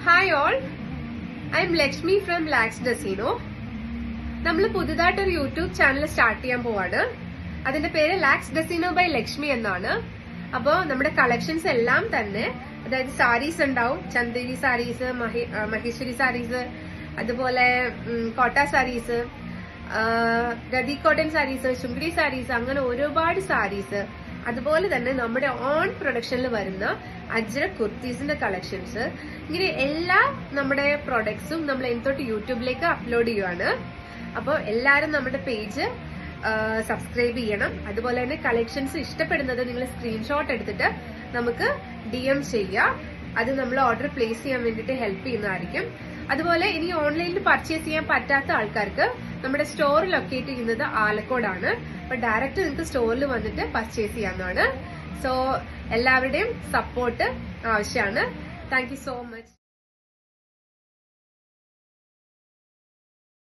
Hi all, I am Lakshmi from ലാക്സ് ഡെസിനോ. നമ്മൾ പുതുതായിട്ട് ഒരു യൂട്യൂബ് ചാനൽ സ്റ്റാർട്ട് ചെയ്യാൻ പോവാണ്. അതിന്റെ പേര് ലാക്സ് ഡെസിനോ ബൈ ലക്ഷ്മി എന്നാണ്. അപ്പോ നമ്മുടെ കളക്ഷൻസ് എല്ലാം തന്നെ, അതായത് സാരീസ് ഉണ്ടാവും, ചന്ദേരി സാരീസ്, മഹേശ്വരി സാരീസ്, അതുപോലെ കോട്ട സാരീസ്, ഗദി കോട്ടൺ സാരീസ്, ചുങ്കടി സാരീസ്, അങ്ങനെ ഒരുപാട് സാരീസ്, അതുപോലെ തന്നെ നമ്മുടെ ഓൺ പ്രൊഡക്ഷനിൽ വരുന്ന അജ്രക് കുർത്തീസിന്റെ കളക്ഷൻസ്, ഇങ്ങനെ എല്ലാ നമ്മുടെ പ്രൊഡക്ട്സും നമ്മൾ എന്തൊട്ട് യൂട്യൂബിലേക്ക് അപ്ലോഡ് ചെയ്യുവാണ്. അപ്പോൾ എല്ലാവരും നമ്മുടെ പേജ് സബ്സ്ക്രൈബ് ചെയ്യണം. അതുപോലെ തന്നെ കളക്ഷൻസ് ഇഷ്ടപ്പെടുന്നത് നിങ്ങൾ സ്ക്രീൻഷോട്ട് എടുത്തിട്ട് നമുക്ക് DM ചെയ്യാം. അത് നമ്മൾ ഓർഡർ പ്ലേസ് ചെയ്യാൻ വേണ്ടിയിട്ട് ഹെൽപ്പ് ചെയ്യുന്നതായിരിക്കും. അതുപോലെ ഇനി ഓൺലൈനിൽ പർച്ചേസ് ചെയ്യാൻ പറ്റാത്ത ആൾക്കാർക്ക് നമ്മുടെ സ്റ്റോർ ലൊക്കേറ്റ് ചെയ്യുന്നത് ആലക്കോടാണ്. അപ്പൊ ഡയറക്റ്റ് നിങ്ങൾക്ക് സ്റ്റോറിൽ വന്നിട്ട് പർച്ചേസ് ചെയ്യാവുന്നതാണ്. സോ എല്ലാവരുടെയും സപ്പോർട്ട് ആവശ്യമാണ്. Thank you so much.